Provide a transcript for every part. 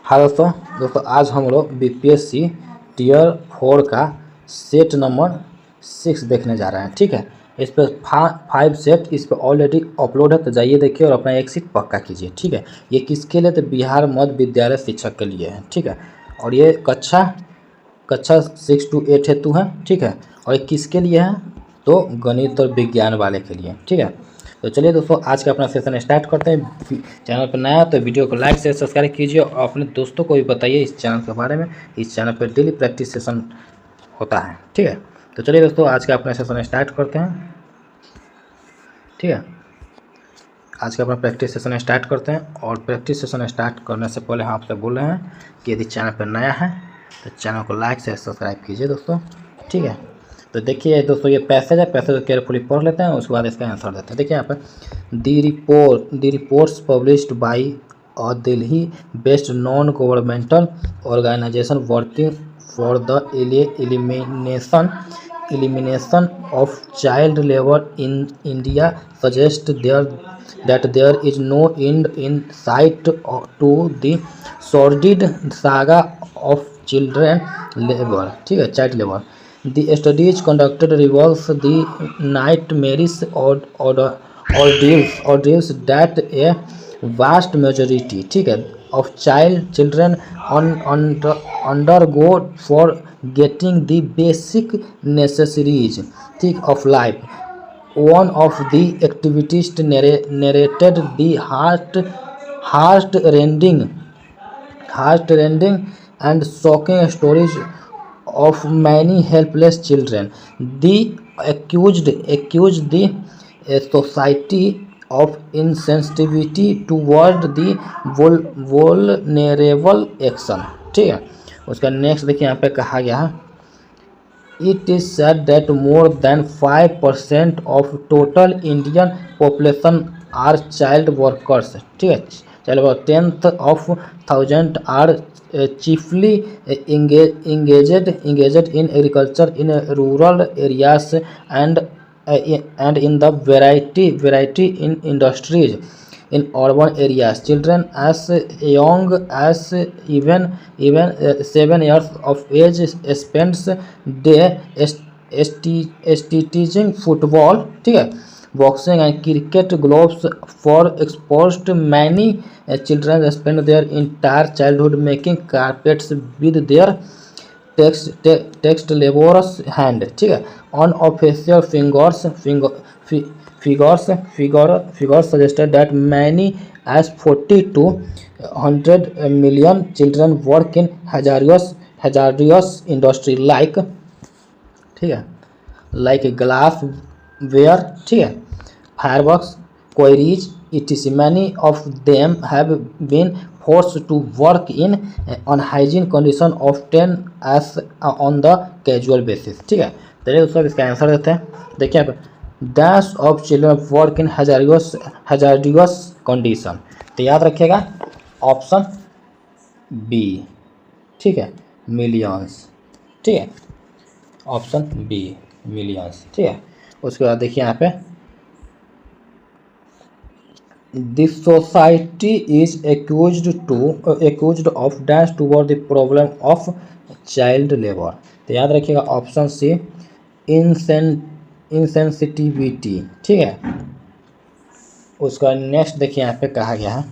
हाँ दोस्तों आज हम लोग बीपीएससी टीयर 4 का सेट नंबर 6 देखने जा रहे हैं। ठीक है, इस पर 5 सेट इस पर ऑलरेडी अपलोड है, तो जाइए देखिए और अपना एक सीट पक्का कीजिए। ठीक है, ये किसके लिए? तो बिहार मध्य विद्यालय शिक्षक के लिए है। ठीक है, और ये कक्षा 6 to 8 हेतु है। ठीक है, और ये किसके लिए है? तो गणित और विज्ञान वाले के लिए। ठीक है, तो चलिए दोस्तों आज का अपना सेशन स्टार्ट करते हैं। चैनल पर नया तो वीडियो को लाइक से सब्सक्राइब कीजिए और अपने दोस्तों को भी बताइए इस चैनल के बारे में। इस चैनल पर डेली प्रैक्टिस सेशन होता है। ठीक है, तो चलिए दोस्तों आज का अपना सेशन स्टार्ट करते हैं। ठीक है, आज का अपना प्रैक्टिस सेशन स्टार्ट करते हैं। और प्रैक्टिस सेशन स्टार्ट करने से पहले हम आपसे बोल रहे हैं कि यदि चैनल पर नया है तो चैनल को लाइक से सब्सक्राइब कीजिए दोस्तों। ठीक है, तो देखिए दोस्तों ये पैसेज है, पैसेज को केयरफुली पढ़ लेते हैं, उसके बाद इसका आंसर देते हैं। देखिए यहाँ पर the reports published by a Delhi based non governmental organisation working for the elimination of child labor in India suggest that there is no end in sight to the sordid saga of children labor. ठीक है, child labor. The studies conducted revolves the nightmarish ordeals that a vast majority, ठीक है, of children undergo for getting the basic necessities, ठीक, of life. One of the activists narrated the heart-rending and shocking stories of many helpless children. The accused the society of insensitivity toward the vulnerable action. ठीक है, उसका next देखिए यहाँ पे कहा गया है It is said that more than 5% of total Indian population are child workers. ठीक है, चलो 10th of thousand are chiefly engaged in agriculture in rural areas and in the variety in industries in urban areas. Children as young as even 7 years of age spends day teaching football, ठीक है, boxing and cricket gloves for exposed. Many children spend their entire childhood making carpets with their text laborious hand. ठीक है, unofficial figures suggested that many as 40 to 100 million children work in hazardous industry like, ठीक है, like glass ware, ठीक है, fireworks, quarries, etc. Many of them have been forced to work in unhygiene condition often as on the casual basis. ठीक है, चलिए दोस्तों इसका answer देते हैं। देखिए आप dash of children work in hazardous condition, तो याद रखिएगा ऑप्शन बी। ठीक है, मिलियंस। ठीक है, ऑप्शन बी मिलियंस। ठीक है, उसके बाद देखिए यहाँ पे This society is accused of dash toward the problem of child labor. तो याद रखिएगा ऑप्शन सी insensitivity. ठीक है, उसका नेक्स्ट देखिए यहाँ पे कहा गया है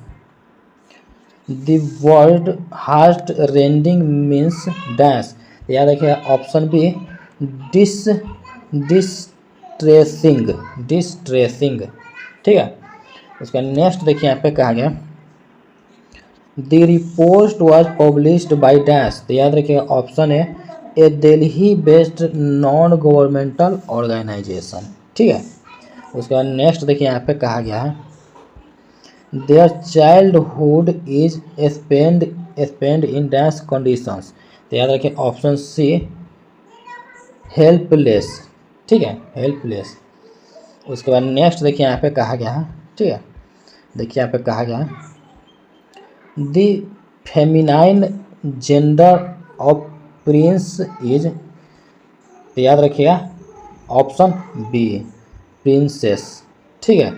The word heart rending means dash. तो याद रखिएगा ऑप्शन बी distressing. ठीक है, उसका नेक्स्ट देखिए यहाँ पे कहा गया the report was published by dash. तो याद रखिएगा ऑप्शन है a Delhi based non governmental organisation. ठीक है, उसका नेक्स्ट देखिए यहाँ पे कहा गया है their childhood is spend in dash conditions. तो याद रखिए ऑप्शन सी हेल्पलेस। ठीक है, हेल्पलेस। उसके बाद नेक्स्ट देखिए यहाँ पे कहा गया है, ठीक है, देखिए यहाँ पे कहा गया है the feminine gender of Prince is. तो याद रखिएगा ऑप्शन बी प्रिंसेस। ठीक है,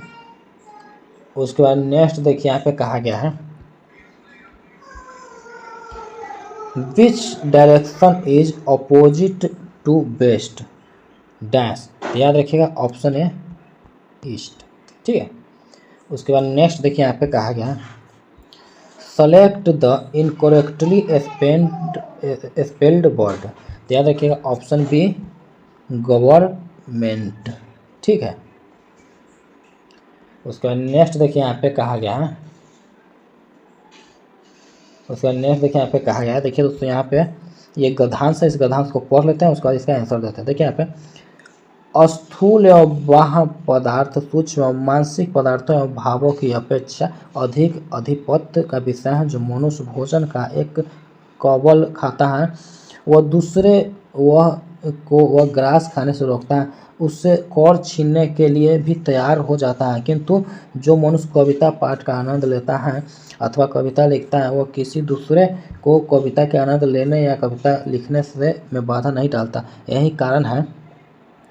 उसके बाद नेक्स्ट देखिए यहाँ पे कहा गया है which direction is opposite to west dash. तो याद रखिएगा ऑप्शन है ईस्ट। ठीक है, उसके बाद नेक्स्ट देखिए यहाँ पे कहा गया है select the incorrectly spelled word. तो याद रखिएगा ऑप्शन बी गवर्नमेंट। ठीक है, उसके बाद नेक्स्ट देखिए यहाँ पे कहा गया है देखिए दोस्तों यहाँ पे ये गद्यांश है, इस गद्यांश को पढ़ लेते हैं, उसके बाद इसका आंसर देते हैं। देखिए यहाँ पे स्थूल एवं बाह्य पदार्थ सूक्ष्म एवं मानसिक पदार्थों एवं भावों की अपेक्षा अधिक अधिपत्य का विषय है। जो मनुष्य भोजन का एक कवल खाता है वह ग्रास खाने से रोकता है, उससे कौर छीनने के लिए भी तैयार हो जाता है। किंतु जो मनुष्य कविता पाठ का आनंद लेता है अथवा कविता लिखता है वह किसी दूसरे को कविता के आनंद लेने या कविता लिखने से में बाधा नहीं डालता। यही कारण है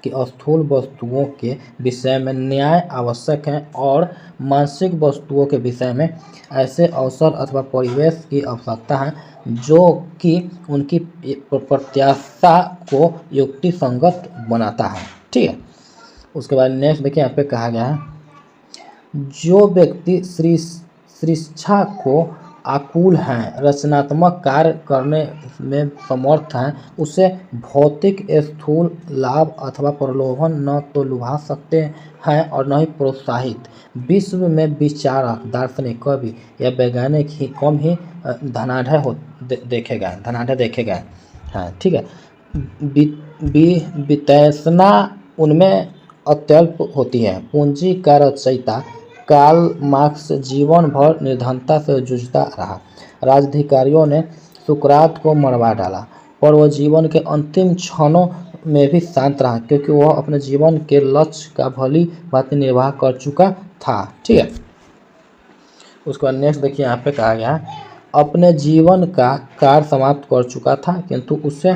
कि स्थूल वस्तुओं के विषय में न्याय आवश्यक है और मानसिक वस्तुओं के विषय में ऐसे अवसर अथवा परिवेश की आवश्यकता है जो कि उनकी प्रत्याशा को युक्ति संगत बनाता है। ठीक है, उसके बाद नेक्स्ट देखिए यहाँ पे कहा गया है जो व्यक्ति शिक्षा को आकुल हैं रचनात्मक कार्य करने में समर्थ हैं उसे भौतिक स्थूल लाभ अथवा प्रलोभन न तो लुभा सकते हैं और न ही प्रोत्साहित। विश्व में विचारक दार्शनिक कवि या वैज्ञानिक ही कम ही धनाढ़ देखे गए हैं। ठीक है, वितैषणा उनमें अत्यल्प होती है। पूंजी का रचयिता कार्ल मार्क्स जीवन भर निर्धनता से जूझता रहा। राजधिकारियों ने सुकरात को मरवा डाला पर वह जीवन के अंतिम क्षणों में भी शांत रहा क्योंकि वह अपने जीवन के लक्ष्य का भली भांति निर्वाह कर चुका था। ठीक है, उसके बाद नेक्स्ट देखिए यहाँ पे कहा गया अपने जीवन का कार्य समाप्त कर चुका था किंतु उसे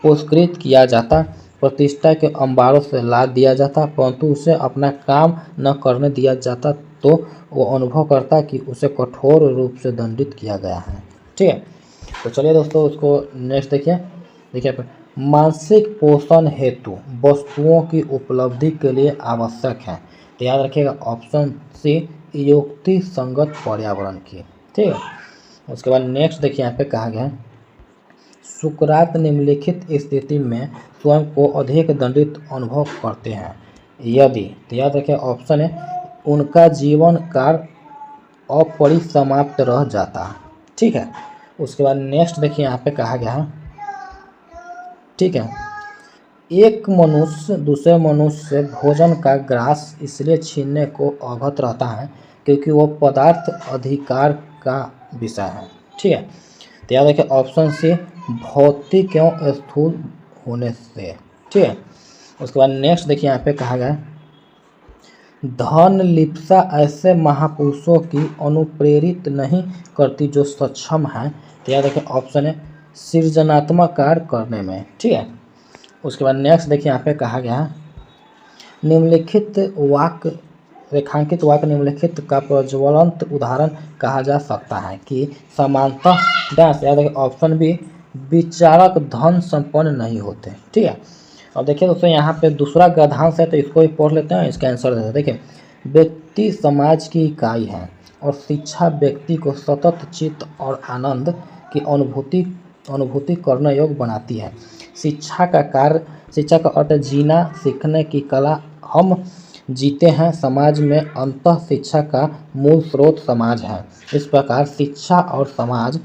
पुरस्कृत किया जाता, प्रतिष्ठा के अंबारों से लाद दिया जाता परंतु उसे अपना काम न करने दिया जाता तो वो अनुभव करता कि उसे कठोर रूप से दंडित किया गया है। ठीक है, तो चलिए दोस्तों उसको नेक्स्ट देखिए मानसिक पोषण हेतु वस्तुओं की उपलब्धि के लिए आवश्यक है। तो याद रखिएगा ऑप्शन सी युक्ति संगत पर्यावरण की। ठीक है, उसके बाद नेक्स्ट देखिए यहाँ पे कहा गया सुकरात निम्नलिखित स्थिति में स्वयं को अधिक दंडित अनुभव करते हैं यदि। तो याद रखिए ऑप्शन है उनका जीवन कार्य अपरिसमाप्त रह जाता। ठीक है, उसके बाद नेक्स्ट देखिए यहाँ पे कहा गया है ठीक है एक मनुष्य दूसरे मनुष्य से भोजन का ग्रास इसलिए छीनने को अवगत रहता है क्योंकि वह पदार्थ अधिकार का विषय है। ठीक है, तो याद रखिए ऑप्शन सी भौतिक एवं स्थूल होने से। ठीक है, उसके बाद नेक्स्ट देखिए यहाँ पे कहा गया धन लिप्सा ऐसे महापुरुषों की अनुप्रेरित नहीं करती जो सक्षम हैं। तो याद रखिए ऑप्शन है सृजनात्मक कार्य करने में। ठीक है, उसके बाद नेक्स्ट देखिए यहाँ पे कहा गया निम्नलिखित वाक्य रेखांकित वाक्य निम्नलिखित का प्रज्वलंत उदाहरण कहा जा सकता है कि समानतः डैश। याद रखिए ऑप्शन बी विचारक धन संपन्न नहीं होते। ठीक है, अब देखिए दोस्तों यहाँ पे दूसरा गद्यांश है तो इसको ही पढ़ लेते हैं, इसका आंसर देते हैं। देखिए व्यक्ति समाज की इकाई है और शिक्षा व्यक्ति को सतत चित्त और आनंद की अनुभूति करने योग्य बनाती है। शिक्षा का अर्थ जीना सीखने की कला। हम जीते हैं समाज में अंतः शिक्षा का मूल स्रोत समाज है। इस प्रकार शिक्षा और समाज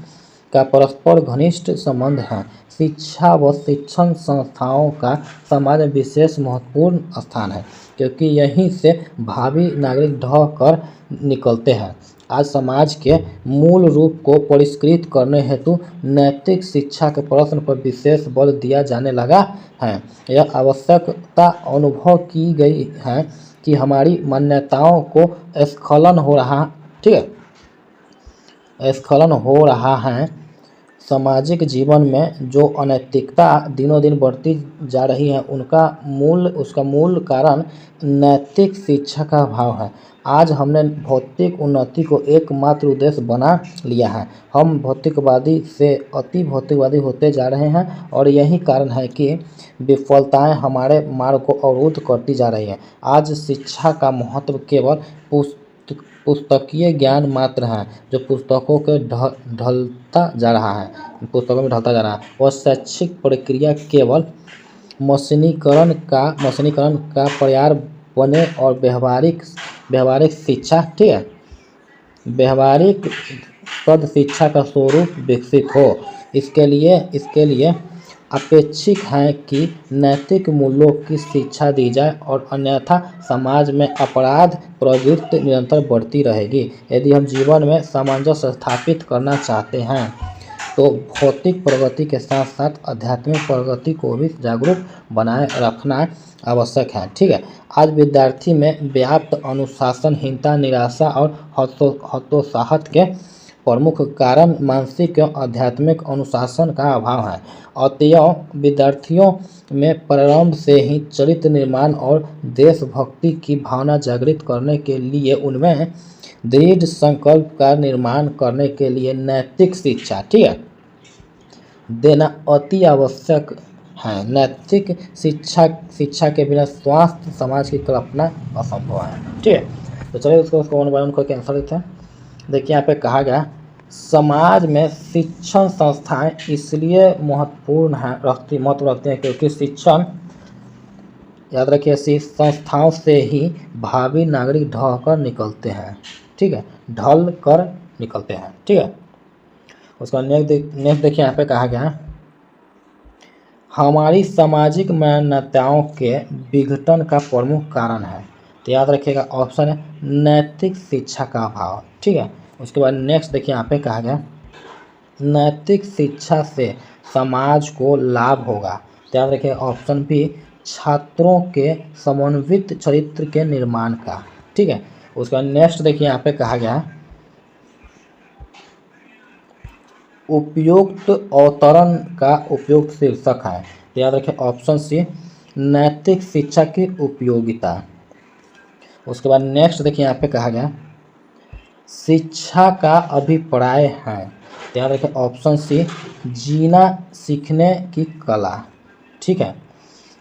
का परस्पर घनिष्ठ संबंध है। शिक्षा व शिक्षण संस्थाओं का समाज में विशेष महत्वपूर्ण स्थान है क्योंकि यहीं से भावी नागरिक ढह कर निकलते हैं। आज समाज के मूल रूप को परिष्कृत करने हेतु नैतिक शिक्षा के प्रश्न पर विशेष बल दिया जाने लगा है। यह आवश्यकता अनुभव की गई है कि हमारी मान्यताओं को स्खलन हो रहा है सामाजिक जीवन में जो अनैतिकता दिनों दिन बढ़ती जा रही है उसका मूल कारण नैतिक शिक्षा का अभाव है। आज हमने भौतिक उन्नति को एकमात्र उद्देश्य बना लिया है। हम भौतिकवादी से अति भौतिकवादी होते जा रहे हैं और यही कारण है कि विफलताएं हमारे मार्ग को अवरुद्ध करती जा रही हैं। आज शिक्षा का महत्व केवल पुस्तकीय ज्ञान मात्र है जो पुस्तकों के ढलता जा रहा है पुस्तकों में ढलता जा रहा है और शैक्षिक प्रक्रिया केवल मशीनीकरण का पर्याय बने और व्यवहारिक शिक्षा, ठीक है, व्यवहारिक पद शिक्षा का स्वरूप विकसित हो। इसके लिए अपेक्षित है कि नैतिक मूल्यों की शिक्षा दी जाए और अन्यथा समाज में अपराध प्रवृत्ति निरंतर बढ़ती रहेगी। यदि हम जीवन में सामंजस्य स्थापित करना चाहते हैं तो भौतिक प्रगति के साथ साथ आध्यात्मिक प्रगति को भी जागरूक बनाए रखना आवश्यक है, ठीक है। आज विद्यार्थी में व्याप्त अनुशासनहीनता, निराशा और हतोत्साहत के प्रमुख कारण मानसिक एवं आध्यात्मिक अनुशासन का अभाव है। अतएव विद्यार्थियों में प्रारंभ से ही चरित्र निर्माण और देशभक्ति की भावना जागृत करने के लिए उनमें दृढ़ संकल्प का निर्माण करने के लिए नैतिक शिक्षा, ठीक है, देना अति आवश्यक है। नैतिक शिक्षा के बिना स्वास्थ्य समाज की कल्पना असंभव है, ठीक है। तो चलिए उसको वन बाय वन करके आंसर देते हैं। देखिए यहाँ पे कहा गया समाज में शिक्षण संस्थाएं इसलिए महत्व रखते हैं क्योंकि शिक्षण, याद रखिए, ऐसी संस्थाओं से ही भावी नागरिक ढल कर निकलते हैं, ठीक है, ठीक है। उसका नेक्स्ट देखिए यहाँ पे कहा गया हमारी सामाजिक मान्यताओं के विघटन का प्रमुख कारण है। तो याद रखिएगा ऑप्शन है नैतिक शिक्षा का अभाव, ठीक है। उसके बाद नेक्स्ट देखिए यहाँ पे कहा गया नैतिक शिक्षा से समाज को लाभ होगा। तो याद रखिए ऑप्शन बी छात्रों के समन्वित चरित्र के निर्माण का, ठीक है। उसके बाद नेक्स्ट देखिए यहाँ पे कहा गया उपयुक्त अवतरण का उपयुक्त शीर्षक है। तो याद रखें ऑप्शन सी नैतिक शिक्षा की उपयोगिता। उसके बाद नेक्स्ट देखिए यहाँ पे कहा गया शिक्षा का अभिप्राय है। तो याद रखें ऑप्शन सी जीना सीखने की कला, ठीक है।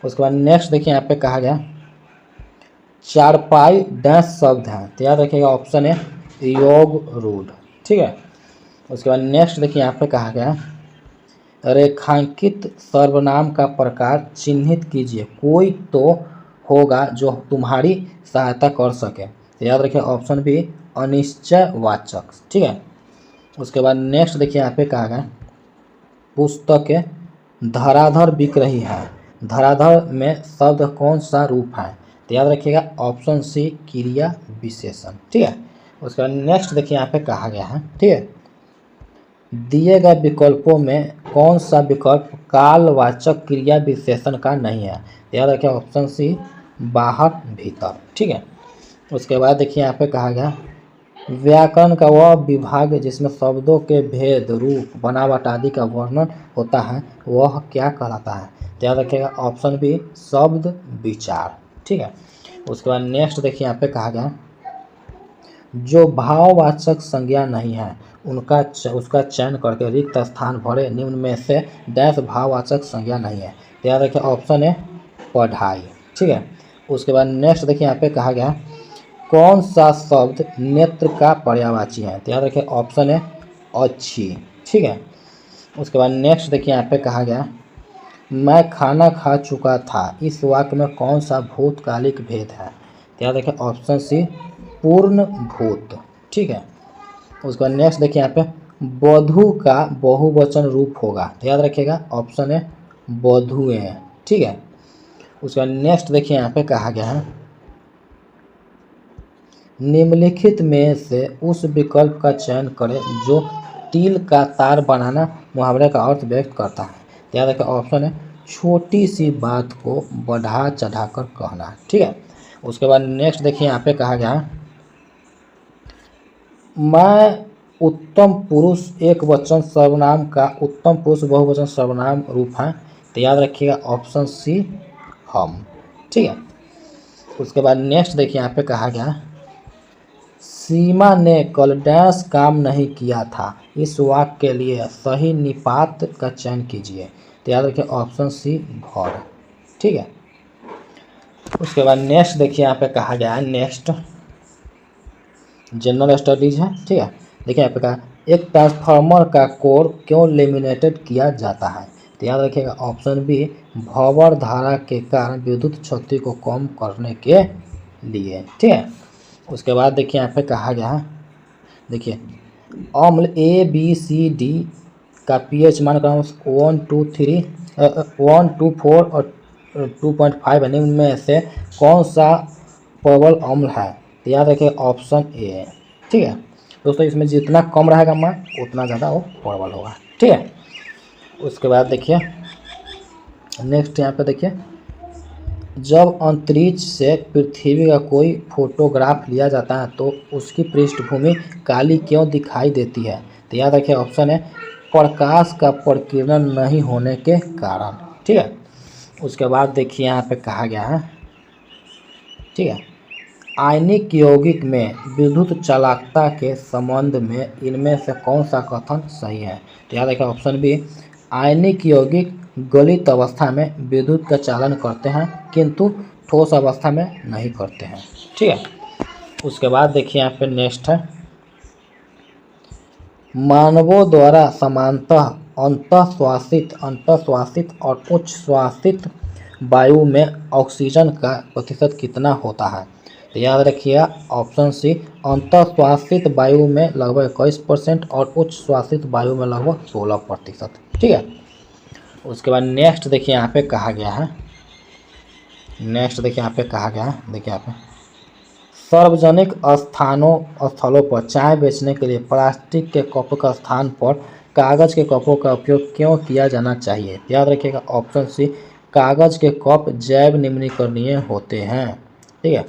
उसके बाद नेक्स्ट देखिए यहाँ पे कहा गया चारपाई डैश शब्द है। तो याद रखिएगा ऑप्शन है योग रूढ़, ठीक है। उसके बाद नेक्स्ट देखिए यहाँ पे कहा गया रेखांकित सर्वनाम का प्रकार चिन्हित कीजिए, कोई तो होगा जो तुम्हारी सहायता कर सके। तो याद रखिए ऑप्शन बी अनिश्चयवाचक, ठीक है। उसके बाद नेक्स्ट देखिए यहाँ पे कहा गया पुस्तकें धराधर बिक रही है। धराधर में शब्द कौन सा रूप है। तो याद रखिएगा ऑप्शन सी क्रिया विशेषण, ठीक है। उसके बाद नेक्स्ट देखिए यहाँ पे कहा गया है, ठीक है, दिए गए विकल्पों में कौन सा विकल्प कालवाचक क्रिया विशेषण का नहीं है। तो याद रखिए ऑप्शन सी बाहर भीतर, ठीक है। उसके बाद देखिए यहाँ पे कहा गया व्याकरण का वह विभाग जिसमें शब्दों के भेद, रूप, बनावट आदि का वर्णन होता है वह क्या कहलाता है। तो याद रखिएगा ऑप्शन बी शब्द विचार, ठीक है। उसके बाद नेक्स्ट देखिए यहाँ पे कहा गया जो भाववाचक संज्ञा नहीं है उसका चयन करके रिक्त स्थान भरे, निम्न में से डैश भाववाचक संज्ञा नहीं है। तो याद रखिए ऑप्शन है पढ़ाई, ठीक है। उसके बाद नेक्स्ट देखिए यहाँ पे कहा गया कौन सा शब्द नेत्र का पर्यायवाची है। तो याद रखिए ऑप्शन है अच्छी, ठीक है। उसके बाद नेक्स्ट देखिए यहाँ पे कहा गया मैं खाना खा चुका था, इस वाक्य में कौन सा भूतकालिक भेद है। तो याद रखिए ऑप्शन सी पूर्ण भूत, ठीक है। उसके बाद नेक्स्ट देखिए यहाँ पे बधू का बहुवचन रूप होगा। तो याद रखिएगा ऑप्शन है बधुएं, ठीक है। उसके बाद नेक्स्ट देखिए यहाँ पे कहा गया है निम्नलिखित में से उस विकल्प का चयन करें जो तिल का तार बनाना मुहावरे का अर्थ व्यक्त करता है। तो याद रखिए ऑप्शन है छोटी सी बात को बढ़ा चढ़ाकर कहना, ठीक है। उसके बाद नेक्स्ट देखिए यहाँ पे कहा गया मैं उत्तम पुरुष एक वचन सर्वनाम का उत्तम पुरुष बहुवचन सर्वनाम रूप है, तो याद रखिएगा ऑप्शन सी हम। ठीक है, उसके बाद नेक्स्ट देखिए यहाँ पे कहा गया सीमा ने कल डैश काम नहीं किया था, इस वाक्य के लिए सही निपात का चयन कीजिए, तो याद रखिए ऑप्शन सी भर। ठीक है, उसके बाद नेक्स्ट देखिए यहाँ पे कहा गया है नेक्स्ट जनरल स्टडीज है। ठीक है, देखिए यहाँ पे कहा एक ट्रांसफार्मर का कोर क्यों लेमिनेटेड किया जाता है, तो याद रखिएगा ऑप्शन बी भंवर धारा के कारण विद्युत क्षति को कम करने के लिए। ठीक है, उसके बाद देखिए यहाँ पे कहा गया है देखिए अम्ल ABCD का pH मान का 1, 2, 3 1, 2, 4 और 2.5 है, इनमें से कौन सा प्रबल अम्ल है, तो याद रखिए ऑप्शन ए। ठीक है दोस्तों, इसमें जितना कम रहेगा मान उतना ज़्यादा वो प्रबल होगा। ठीक है, उसके बाद देखिए नेक्स्ट यहाँ पे देखिए जब अंतरिक्ष से पृथ्वी का कोई फोटोग्राफ लिया जाता है तो उसकी पृष्ठभूमि काली क्यों दिखाई देती है, तो याद रखिए ऑप्शन है प्रकाश का प्रकीर्णन नहीं होने के कारण। ठीक है, उसके बाद देखिए यहाँ पे कहा गया है ठीक है आयनिक यौगिक में विद्युत चालकता के संबंध में इनमें से कौन सा कथन सही है, तो याद रखिए ऑप्शन बी आयनिक यौगिक गलित अवस्था में विद्युत का चालन करते हैं किंतु ठोस अवस्था में नहीं करते हैं। ठीक है, उसके बाद देखिए यहाँ पे नेक्स्ट है मानवों द्वारा समानतः अंतःश्वासित और उच्च श्वासित वायु में ऑक्सीजन का प्रतिशत कितना होता है, तो याद रखिएगा ऑप्शन सी अंतःश्वासित वायु में लगभग 21% और उच्च श्वासित वायु में लगभग 16%। ठीक है, उसके बाद नेक्स्ट देखिए यहाँ पे कहा गया है देखिए यहाँ पे सार्वजनिक स्थलों पर चाय बेचने के लिए प्लास्टिक के कप का स्थान पर कागज़ के कपों का उपयोग क्यों किया जाना चाहिए, याद रखिएगा ऑप्शन सी कागज़ के कप जैव निम्नीकरणीय होते हैं। ठीक है,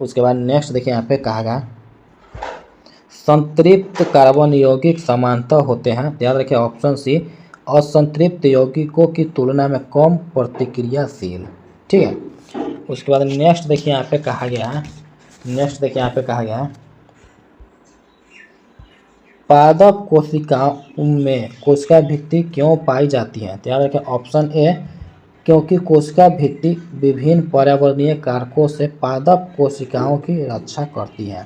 उसके बाद नेक्स्ट देखिए यहाँ पे कहा गया संतृप्त कार्बन यौगिक समानतः होते हैं, याद रखिए ऑप्शन सी असंतृप्त यौगिकों की तुलना में कम प्रतिक्रियाशील। ठीक है, उसके बाद नेक्स्ट देखिए यहाँ पे कहा गया है पादप कोशिकाओं में कोशिका भित्ति क्यों पाई जाती है, तो याद रखें ऑप्शन ए क्योंकि कोशिका भित्ति विभिन्न पर्यावरणीय कारकों से पादप कोशिकाओं की रक्षा करती है।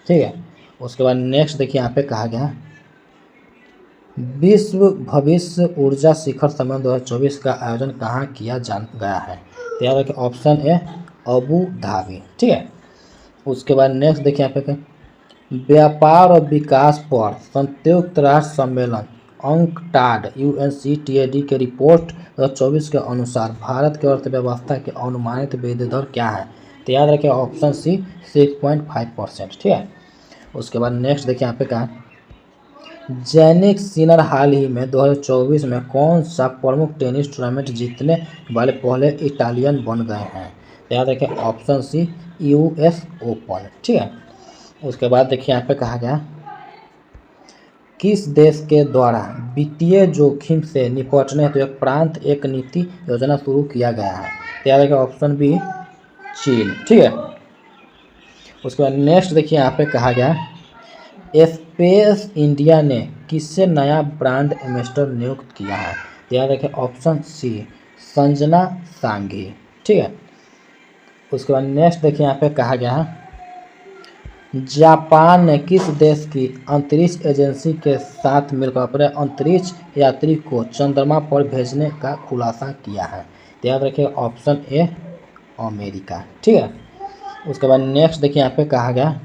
ठीक है, उसके बाद नेक्स्ट देखिए यहाँ पे कहा गया विश्व भविष्य ऊर्जा शिखर सम्मेलन 2024 का आयोजन कहाँ किया गया है, तो याद रखें ऑप्शन ए अबू धाबी। ठीक है, उसके बाद नेक्स्ट देखिए यहाँ पे व्यापार और विकास पर संयुक्त राष्ट्र सम्मेलन अंकटाड UNCTAD के रिपोर्ट 2024 के अनुसार भारत की अर्थव्यवस्था की अनुमानित वृद्धि दर क्या है, तो याद रखें ऑप्शन सी 6.5%। ठीक है, उसके बाद नेक्स्ट देखिए यहाँ पे कहा जैनिक सिनर हाल ही में 2024 में कौन सा प्रमुख टेनिस टूर्नामेंट जीतने वाले पहले इटालियन बन गए हैं, तो याद रखें ऑप्शन सी US ओपन। ठीक है, उसके बाद देखिए यहाँ पे कहा गया किस देश के द्वारा वित्तीय जोखिम से निपटने हेतु एक प्रांत एक नीति योजना शुरू किया गया है, तो याद रखें ऑप्शन बी चीन। ठीक है, उसके बाद नेक्स्ट देखिए यहाँ पे कहा गया स्पेस इंडिया ने किससे नया ब्रांड एम्बेसडर नियुक्त किया है, तो याद रखें ऑप्शन सी संजना सांघी। ठीक है, उसके बाद नेक्स्ट देखिए यहाँ पे कहा गया है जापान ने किस देश की अंतरिक्ष एजेंसी के साथ मिलकर अपने अंतरिक्ष यात्री को चंद्रमा पर भेजने का खुलासा किया है, तो याद रखिए ऑप्शन ए अमेरिका। ठीक है, उसके बाद नेक्स्ट देखिए यहाँ पे कहा गया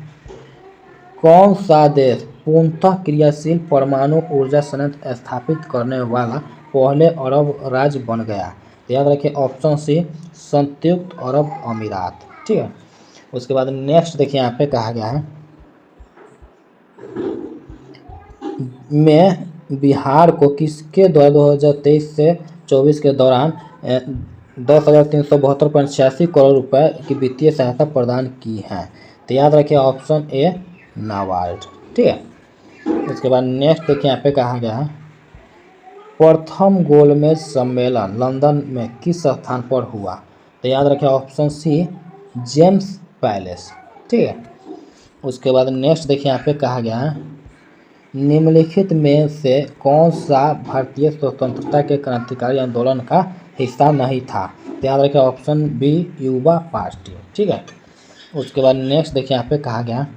कौन सा देश पूर्णतः क्रियाशील परमाणु ऊर्जा संयंत्र स्थापित करने वाला पहले अरब राज्य बन गया, तो याद रखिए ऑप्शन सी संयुक्त अरब अमीरात। ठीक है, उसके बाद नेक्स्ट देखिए यहाँ पे कहा गया है में बिहार को किसके द्वारा 2023 से 24 के दौरान 10,372.86 करोड़ रुपए की वित्तीय सहायता प्रदान की है, तो याद रखिए ऑप्शन ए नाबार्ड। ठीक है, उसके बाद नेक्स्ट देखिए यहाँ पे कहा गया है प्रथम गोलमेज सम्मेलन लंदन में किस स्थान पर हुआ। तो याद रखें ऑप्शन सी जेम्स पैलेस। ठीक है। उसके बाद नेक्स्ट देखिए यहाँ पे कहा गया है निम्नलिखित में से कौन सा भारतीय स्वतंत्रता के क्रांतिकारी आंदोलन का हिस्सा नहीं था। तो याद रखें ऑप्शन बी युवा पार्टी। ठीक है। उसके बाद नेक्स्ट देखिए यहाँ पे कहा गया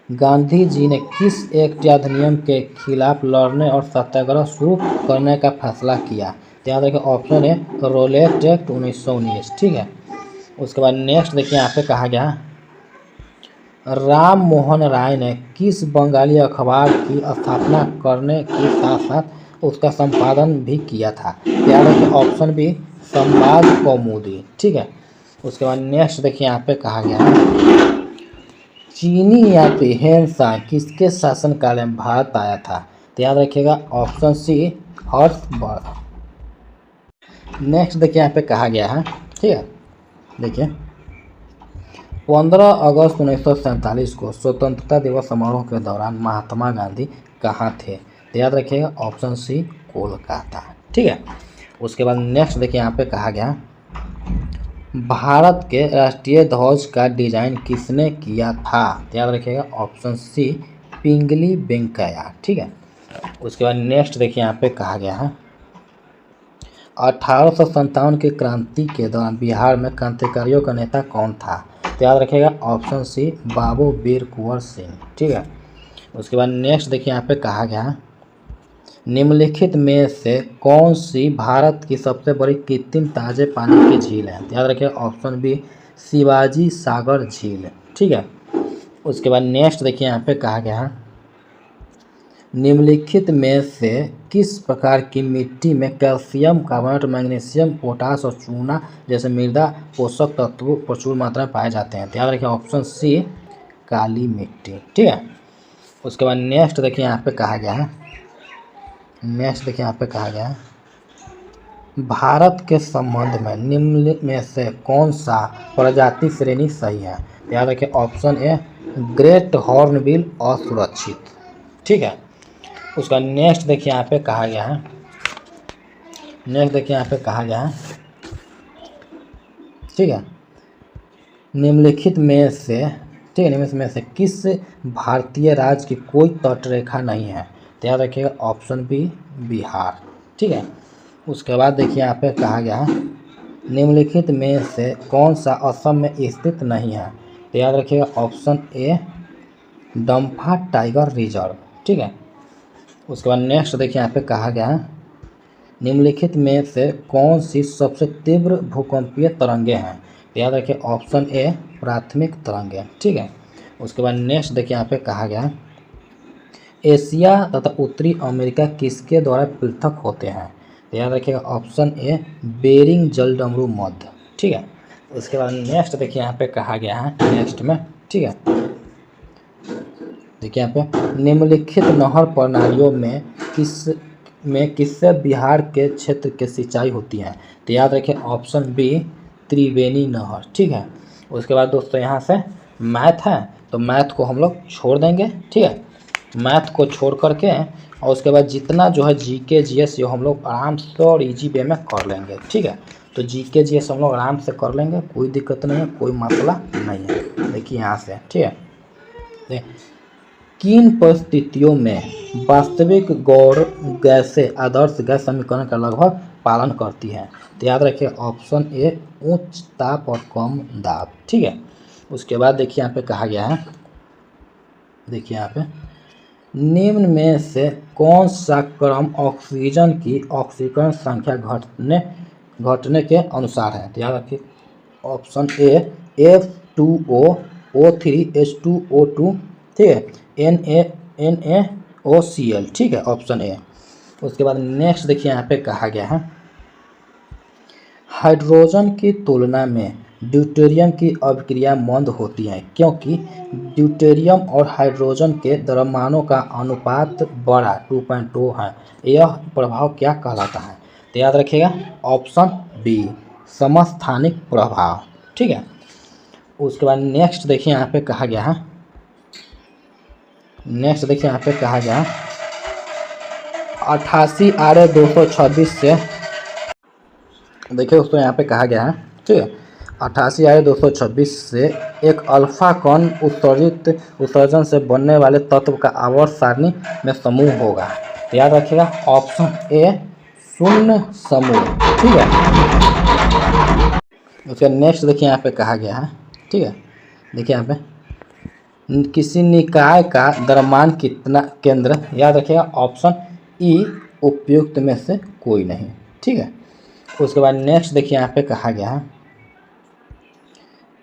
गांधी जी ने किस एक्ट या अधिनियम के खिलाफ लड़ने और सत्याग्रह शुरू करने का फैसला किया। तो याद रखें ऑप्शन है रोलेट एक्ट 1919। ठीक है। उसके बाद नेक्स्ट देखिए यहाँ पे कहा गया राम मोहन राय ने किस बंगाली अखबार की स्थापना करने के साथ साथ उसका संपादन भी किया था। याद रखें ऑप्शन बी संवाद कौमुदी। ठीक है। उसके बाद नेक्स्ट देखिए यहाँ पे कहा गया है चीनी यात्री हेनसांग किसके शासनकाल में भारत आया था। तो याद रखिएगा ऑप्शन सी हर्षवर्धन। नेक्स्ट देखिए यहाँ पे कहा गया है ठीक है देखिए 15 अगस्त 1947 को स्वतंत्रता दिवस समारोह के दौरान महात्मा गांधी कहाँ थे। तो याद रखिएगा ऑप्शन सी कोलकाता। ठीक है। उसके बाद नेक्स्ट देखिए यहाँ पे कहा गया भारत के राष्ट्रीय ध्वज का डिजाइन किसने किया था। तो याद रखिएगा ऑप्शन सी पिंगली वेंकैया। ठीक है। उसके बाद नेक्स्ट देखिए यहाँ पे कहा गया है 1857 की क्रांति के दौरान बिहार में क्रांतिकारियों का नेता कौन था। तो याद रखिएगा ऑप्शन सी बाबू वीर कुंवर सिंह। ठीक है। उसके बाद नेक्स्ट देखिए यहाँ पे कहा गया निम्नलिखित में से कौन सी भारत की सबसे बड़ी कृत्रिम ताजे पानी की झील है। तो याद रखिए ऑप्शन बी शिवाजी सागर झील। ठीक है। उसके बाद नेक्स्ट देखिए यहाँ पे कहा गया निम्नलिखित में से किस प्रकार की मिट्टी में कैल्शियम कार्बोनेट मैग्नीशियम पोटास और चूना जैसे मृदा पोषक तत्व प्रचुर मात्रा में पाए जाते हैं। तो याद रखिए ऑप्शन सी काली मिट्टी। ठीक है। उसके बाद नेक्स्ट देखिए यहाँ पे कहा गया है भारत के संबंध में निम्न में से कौन सा प्रजाति श्रेणी सही है। तो याद रखिए ऑप्शन ए ग्रेट हॉर्नबिल असुरक्षित। ठीक है। उसका नेक्स्ट देखिए यहाँ पे कहा गया है ठीक है निम्नलिखित में से किस भारतीय राज्य की कोई तटरेखा नहीं है। तो याद रखिएगा ऑप्शन बी बिहार। ठीक है। उसके बाद देखिए यहाँ पे कहा गया निम्नलिखित में से कौन सा असम में स्थित नहीं है। तो याद रखिएगा option A Dampha tiger reserve. ठीक है। उसके बाद नेक्स्ट देखिए यहाँ पे कहा गया निम्नलिखित में से कौन सी सबसे तीव्र भूकंपीय तरंगे हैं। तो याद रखिए ऑप्शन ए प्राथमिक तरंगे। ठीक है। उसके बाद नेक्स्ट देखिए यहाँ पे कहा गया एशिया तथा उत्तरी अमेरिका किसके द्वारा पृथक होते हैं। तो याद रखिएगा ऑप्शन ए बेरिंग जलडमरू मध्य। ठीक है। उसके बाद नेक्स्ट देखिए यहाँ पे कहा गया है नेक्स्ट में ठीक है देखिए यहाँ पे निम्नलिखित नहर प्रणालियों में किससे बिहार के क्षेत्र के सिंचाई होती है। तो याद रखें ऑप्शन बी त्रिवेणी नहर। ठीक है। उसके बाद दोस्तों यहाँ से मैथ है तो मैथ को हम लोग छोड़ देंगे। ठीक है। मैथ को छोड़ करके और उसके बाद जितना जो है जीके जीएस ये हम लोग आराम से और इजी वे में कर लेंगे। ठीक है। तो जीके जीएस हम लोग आराम से कर लेंगे, कोई दिक्कत नहीं है, कोई मसला नहीं है। देखिए यहाँ से ठीक है किन परिस्थितियों में वास्तविक गौर गैसें आदर्श गैस समीकरण का लगभग पालन करती हैं। तो याद रखिए ऑप्शन ए उच्च ताप और कम दाब। ठीक है। उसके बाद देखिए यहाँ पे कहा गया है देखिए यहाँ पे निम्न में से कौन सा क्रम ऑक्सीजन की ऑक्सीकरण संख्या घटने के अनुसार है। तो याद रखिए option A F2O O3 H2O2। ठीक है NaOCl। ठीक है ऑप्शन ए। उसके बाद नेक्स्ट देखिए यहाँ पे कहा गया है हाइड्रोजन की तुलना में ड्यूटेरियम की अभिक्रिया मंद होती है क्योंकि ड्यूटेरियम और हाइड्रोजन के द्रव्यमानों का अनुपात बड़ा 2.2 है। यह प्रभाव क्या कहलाता है। तो याद रखिएगा ऑप्शन बी समस्थानिक प्रभाव। ठीक है। उसके बाद नेक्स्ट देखिए यहाँ पे कहा गया है नेक्स्ट देखिए यहाँ पे कहा गया 88 RA 226 से, देखिए दोस्तों यहाँ पे कहा गया है, ठीक है, 88 RA 226 से एक अल्फा कण उत्सर्जन से बनने वाले तत्व का आवर्त सारणी में समूह होगा। तो याद रखिएगा ऑप्शन ए शून्य समूह, ठीक है। उसके नेक्स्ट देखिए यहाँ पे कहा गया है, ठीक है, देखिए यहाँ पे किसी निकाय का द्रव्यमान कितना केंद्र, याद रखिएगा ऑप्शन ई उपयुक्त में से कोई नहीं, ठीक है। उसके बाद नेक्स्ट देखिए यहाँ पे कहा गया है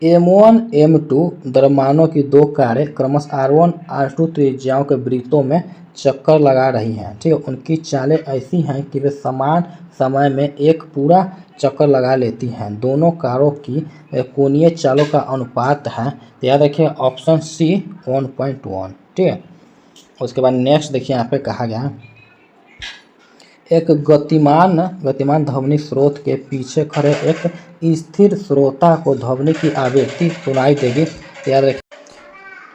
M1 M2 द्रव्यमानों की दो कारें क्रमशः R1 R2 त्रिज्याओं के वृत्तों में चक्कर लगा रही हैं, ठीक है। उनकी चालें ऐसी हैं कि वे समान समय में एक पूरा चक्कर लगा लेती हैं। दोनों कारों की कोणीय चालों का अनुपात है, तो याद रखिए ऑप्शन सी 1.1, ठीक है। उसके बाद नेक्स्ट देखिए यहाँ पे कहा गया है एक गतिमान ध्वनि स्रोत के पीछे खड़े एक स्थिर श्रोता को ध्वनि की आवृत्ति सुनाई देगी, तो याद रखिए,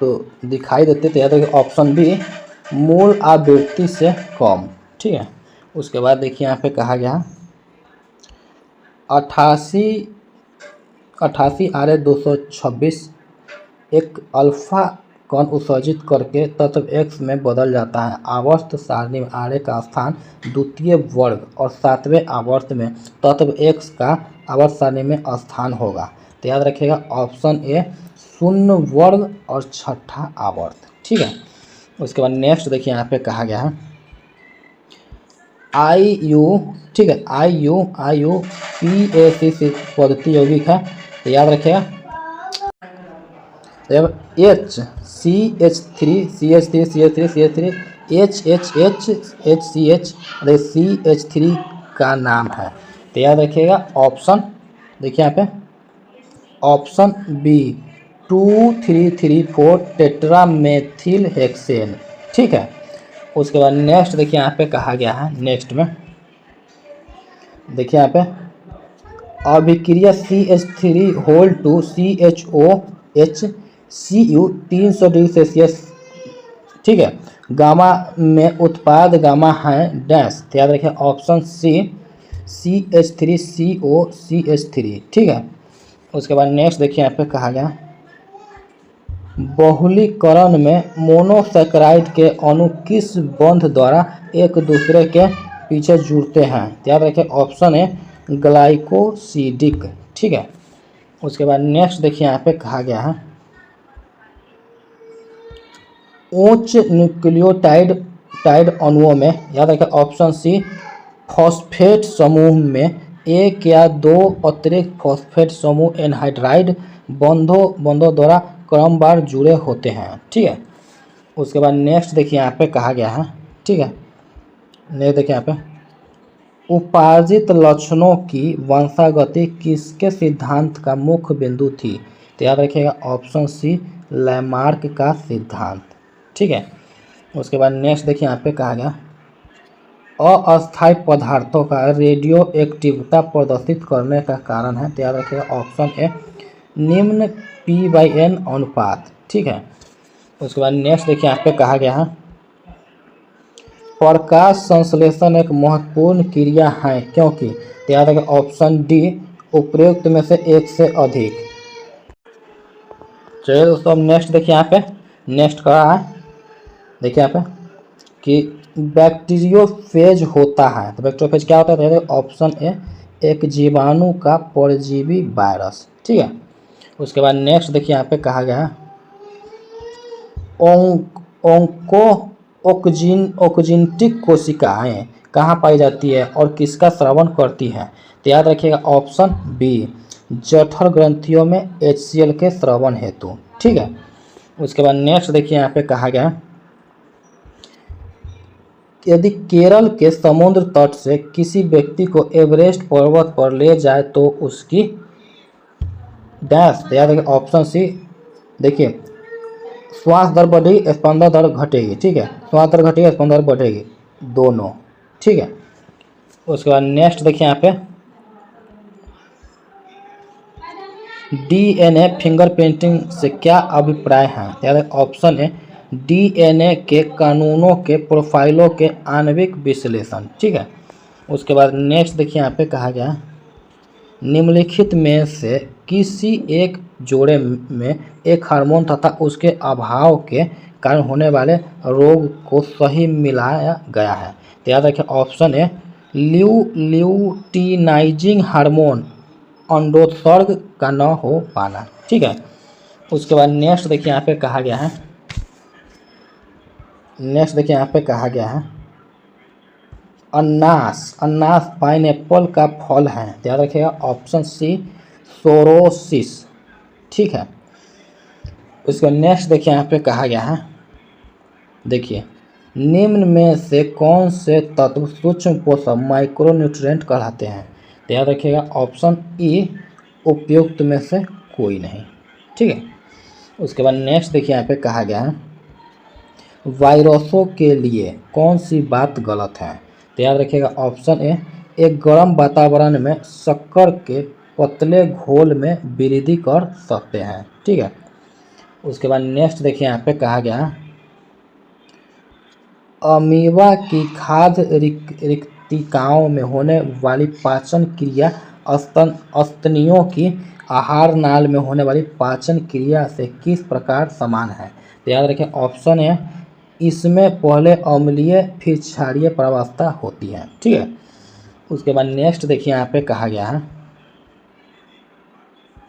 तो दिखाई देते, तो याद रखिए ऑप्शन बी मूल आवृत्ति से कम, ठीक है। उसके बाद देखिए यहाँ पे कहा गया 88 RA 226 एक अल्फा कण उत्सर्जित करके तत्व X में बदल जाता है। आवर्त सारणी में RA का स्थान द्वितीय वर्ग और 7वें आवर्त में तत्व X का आवर्त सारणी में स्थान होगा। तो याद रखिएगा ऑप्शन ए शून्य वर्ग और 6ठा आवर्त, ठीक है। उसके बाद नेक्स्ट देखिए यहाँ पे कहा गया है IU, ठीक है, IU PAC पद्धति यौगिक है, तो याद रखिएगा HCH3 HHHCH CH3 का नाम है, तो याद रखिएगा ऑप्शन, देखिए यहाँ पे ऑप्शन बी 2334 टेट्रामेथिल हेक्सेन, ठीक है। उसके बाद नेक्स्ट देखिए यहाँ पे कहा गया है, नेक्स्ट में देखिए यहाँ पे अभिक्रिया CH3 whole to CHOH Cu 300 degree Celsius, ठीक है, गामा में उत्पाद गामा है डैश, तो याद रखिए ऑप्शन सी CH3CO CH3, ठीक है। उसके बाद नेक्स्ट देखिए यहाँ पे कहा गया बहुलीकरण में मोनोसैकेराइड के अणु किस बंध द्वारा एक दूसरे के पीछे जुड़ते हैं, तो याद रखिए ऑप्शन है ग्लाइकोसिडिक, ठीक है। उसके बाद नेक्स्ट देखिए यहाँ पे कहा गया है उच्च न्यूक्लियोटाइड अणुओं में, याद रखिए ऑप्शन सी फॉस्फेट समूह में एक या दो अतिरिक्त फॉस्फेट समूह एनहाइड्राइड बंधों द्वारा क्रमवार जुड़े होते हैं, ठीक है। उसके बाद नेक्स्ट देखिए यहाँ पे कहा गया है, ठीक है, नेक्स्ट देखिए यहाँ पे उपार्जित लक्षणों की वंशागति किसके सिद्धांत का मुख्य बिंदु थी, तो याद रखिएगा ऑप्शन सी लैमार्क का सिद्धांत, ठीक है। उसके बाद नेक्स्ट देखिए यहाँ पे कहा गया अस्थायी पदार्थों का रेडियो एक्टिविटी प्रदर्शित करने का कारण है, तो याद रखिएगा ऑप्शन ए निम्न P/N अनुपात, ठीक है। उसके बाद नेक्स्ट देखिए यहाँ पे कहा गया है प्रकाश संश्लेषण एक महत्वपूर्ण क्रिया है क्योंकि, तो याद रखिए ऑप्शन डी उपयुक्त में से एक से अधिक। चलिए दोस्तों अब नेक्स्ट देखिए यहाँ पे नेक्स्ट कहा है, देखिए यहाँ पे कि बैक्टीरियोफेज होता है, तो बैक्टीरियोफेज क्या होता है, ऑप्शन ए एक जीवाणु का परजीवी वायरस, ठीक है। उसके बाद नेक्स्ट देखिए यहाँ पे कहा गया है ऑक्जिनटिक कोशिकाएं कहाँ पाई जाती है और किसका स्रावन करती है, तो याद रखिएगा ऑप्शन बी जठर ग्रंथियों में HCl के स्रावन हेतु, ठीक है। उसके बाद नेक्स्ट देखिए यहाँ पे कहा गया यदि केरल के समुद्र तट से किसी व्यक्ति को एवरेस्ट पर्वत पर ले जाए तो उसकी डैश, तो याद रखिए ऑप्शन सी, देखिए श्वास दर बढ़ेगी स्पंदन दर घटेगी, ठीक है, श्वास दर घटेगी स्पंदन दर बढ़ेगी दोनों, ठीक है। उसके बाद नेक्स्ट देखिए यहाँ पे DNA फिंगरप्रिंटिंग से क्या अभिप्राय है, याद ऑप्शन है डीएनए के कानूनों के प्रोफाइलों के आणविक विश्लेषण। ठीक है, उसके बाद नेक्स्ट देखिए यहाँ पे कहा गया निम्नलिखित में से किसी एक जोड़े में एक हार्मोन तथा उसके अभाव के कारण होने वाले रोग को सही मिलाया गया है। तो याद रखें ऑप्शन ए ल्यूटिनाइजिंग हार्मोन अंडोत्सर्ग का न हो पाना। ठीक है, उसके बाद नेक्स्ट देखिए यहाँ पे कहा गया है अनानास पाइनएप्पल का फल है। याद रखिएगा ऑप्शन सी सोरोसिस। ठीक है, उसके नेक्स्ट देखिए यहाँ पे कहा गया है देखिए निम्न में से कौन से तत्व सूक्ष्म पोषक माइक्रोन्यूट्रिएंट कहलाते हैं। तो याद रखिएगा ऑप्शन ई उपयुक्त में से कोई नहीं। ठीक है, उसके बाद नेक्स्ट देखिए यहाँ पे कहा गया है वायरसों के लिए कौन सी बात गलत है। तो याद रखिएगा ऑप्शन ए एक गर्म वातावरण में शक्कर के पतले घोल में वृद्धि कर सकते हैं। ठीक है, उसके बाद नेक्स्ट देखिए यहाँ पे कहा गया अमीबा की खाद्य रिक्तिकाओं में होने वाली पाचन क्रिया स्तनियों की आहार नाल में होने वाली पाचन क्रिया से किस प्रकार समान है। तो याद रखें ऑप्शन है इसमें पहले अम्लीय फिर क्षारीय प्रवास्ता होती है। ठीक है, उसके बाद नेक्स्ट देखिए यहाँ पे कहा गया है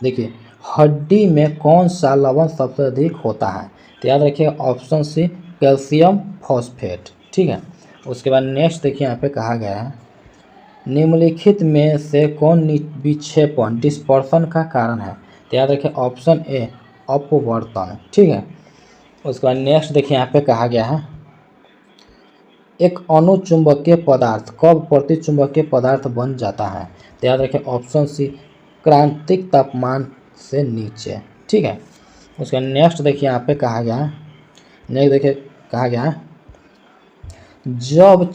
देखिए हड्डी में कौन सा लवण सबसे अधिक होता है। तो याद रखिए ऑप्शन सी कैल्शियम फॉस्फेट। ठीक है, उसके बाद नेक्स्ट देखिए यहाँ पे कहा गया है निम्नलिखित में से कौन विक्षेपण डिस्पर्सन का कारण है। तो याद रखिए ऑप्शन ए अपवर्तन। ठीक है, उसके बाद नेक्स्ट देखिए यहाँ पे कहा गया है एक अनुचुंबकीय पदार्थ कब प्रतिचुंबकीय पदार्थ बन जाता है। तो याद रखिए ऑप्शन सी क्रांतिक तापमान से नीचे। ठीक है, उसका नेक्स्ट देखिए यहाँ पे कहा गया है जब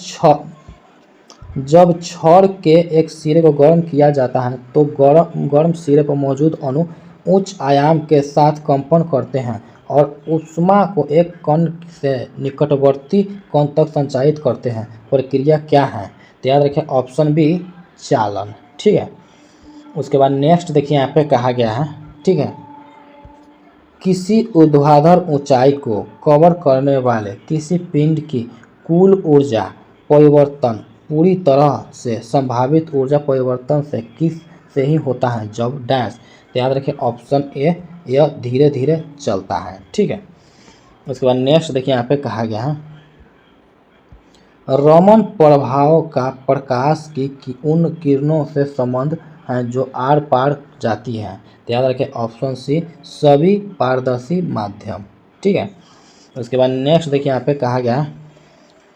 छड़ के एक सिरे को गर्म किया जाता है तो गर्म सिरे पर मौजूद अणु उच्च आयाम के साथ कंपन करते हैं और ऊष्मा को एक कण से निकटवर्ती कण तक संचारित करते हैं। प्रक्रिया क्या है। तो याद रखें ऑप्शन बी चालन। ठीक है, उसके बाद नेक्स्ट देखिए यहाँ पे कहा गया है ठीक है किसी ऊर्ध्वाधर ऊंचाई को कवर करने वाले किसी पिंड की कुल ऊर्जा परिवर्तन पूरी तरह से संभावित ऊर्जा परिवर्तन से किस से ही होता है जब डैश। तो याद रखें ऑप्शन ए यह धीरे धीरे चलता है। ठीक है, उसके बाद नेक्स्ट देखिए यहाँ पे कहा गया है रमन प्रभाव का प्रकाश की उन किरणों से संबंध है जो आर पार जाती है। तो याद रखें ऑप्शन सी सभी पारदर्शी माध्यम। ठीक है, उसके बाद नेक्स्ट देखिए यहाँ पे कहा गया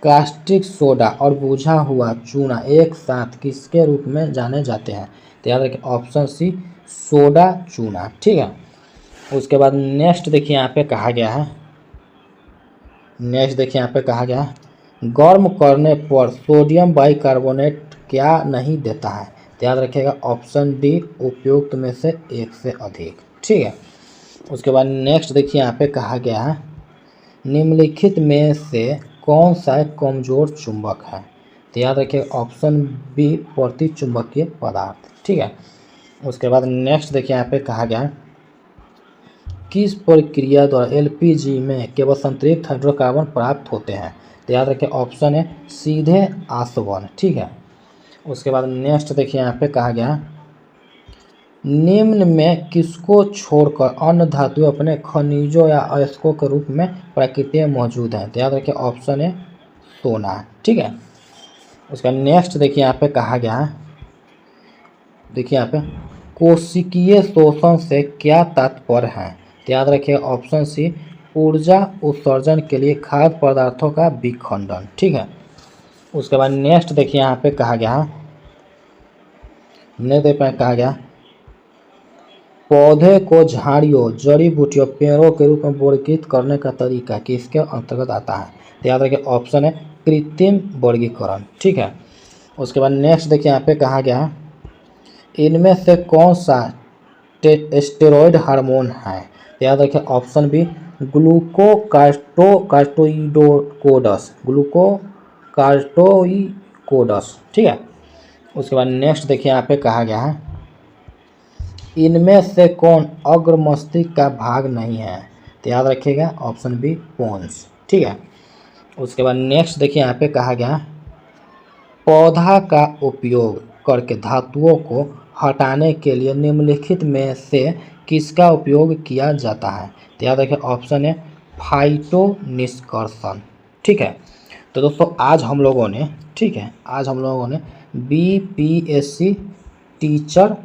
कास्टिक सोडा और बुझा हुआ चूना एक साथ किसके रूप में जाने जाते हैं। तो याद रखें ऑप्शन सी सोडा चूना। ठीक है, उसके बाद नेक्स्ट देखिए यहाँ पे कहा गया है गर्म करने पर सोडियम बाइकार्बोनेट क्या नहीं देता है। तो याद रखिएगा ऑप्शन डी उपयुक्त में से एक से अधिक। ठीक है, उसके बाद नेक्स्ट देखिए यहाँ पे कहा गया है निम्नलिखित में से कौन सा कमजोर चुंबक है। तो याद रखिएगा ऑप्शन बी प्रतिचुंबकीय पदार्थ। ठीक है, उसके बाद नेक्स्ट देखिए यहाँ पे कहा गया किस प्रक्रिया द्वारा एलपीजी में केवल संतृप्त हाइड्रोकार्बन प्राप्त होते हैं। तो याद रखिए ऑप्शन है सीधे आसवन। ठीक है, उसके बाद नेक्स्ट देखिए यहाँ पे कहा गया निम्न में किसको छोड़कर अन्य धातुएं अपने खनिजों या अयस्कों के रूप में प्रकृति में मौजूद हैं। तो याद रखिए ऑप्शन है सोना। ठीक है, उसका नेक्स्ट देखिए यहाँ पे कहा गया देखिए यहाँ पे कोशिकीय शोषण से क्या तात्पर्य है। तो याद रखिए ऑप्शन सी ऊर्जा उत्सर्जन के लिए खाद्य पदार्थों का विखंडन। ठीक है, उसके बाद नेक्स्ट देखिए यहाँ पे कहा गया पौधे को झाड़ियों जड़ी बूटियों पेड़ों के रूप में वर्गीकृत करने का तरीका किसके अंतर्गत आता है। तो याद रखिए ऑप्शन है कृत्रिम वर्गीकरण। ठीक है, उसके बाद नेक्स्ट देखिए यहाँ पे कहा गया इनमें से कौन सा स्टेरॉयड हार्मोन है। तो याद रखिए ऑप्शन बी ग्लूकोकार्टोइकोडस, ठीक है। उसके बाद नेक्स्ट देखिए यहाँ पे कहा गया है इनमें से कौन अग्र मस्तिष्क का भाग नहीं है, तो याद रखिएगा ऑप्शन बी पोन्स, ठीक है। उसके बाद नेक्स्ट देखिए यहाँ पे कहा गया पौधा का उपयोग करके धातुओं को हटाने के लिए निम्नलिखित में से किसका उपयोग किया जाता है, तो याद रखिए ऑप्शन है फाइटो निष्कर्षण, ठीक है। तो दोस्तों आज हम लोगों ने, ठीक है, आज हम लोगों ने बीपीएससी टीचर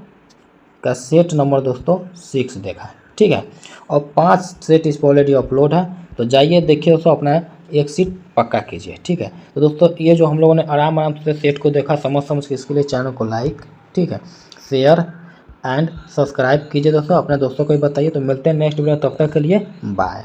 का सेट नंबर दोस्तों 6 देखा है, ठीक है। और 5 सेट इस पर ऑलरेडी अपलोड है, तो जाइए देखिए दोस्तों, अपना एक सीट पक्का कीजिए, ठीक है। तो दोस्तों ये जो हम लोगों ने आराम आराम से सेट को देखा समझ के, इसके लिए चैनल को लाइक, ठीक है, शेयर एंड सब्सक्राइब कीजिए दोस्तों, अपने दोस्तों को भी बताइए। तो मिलते हैं नेक्स्ट वीडियो, तब तक के लिए बाय।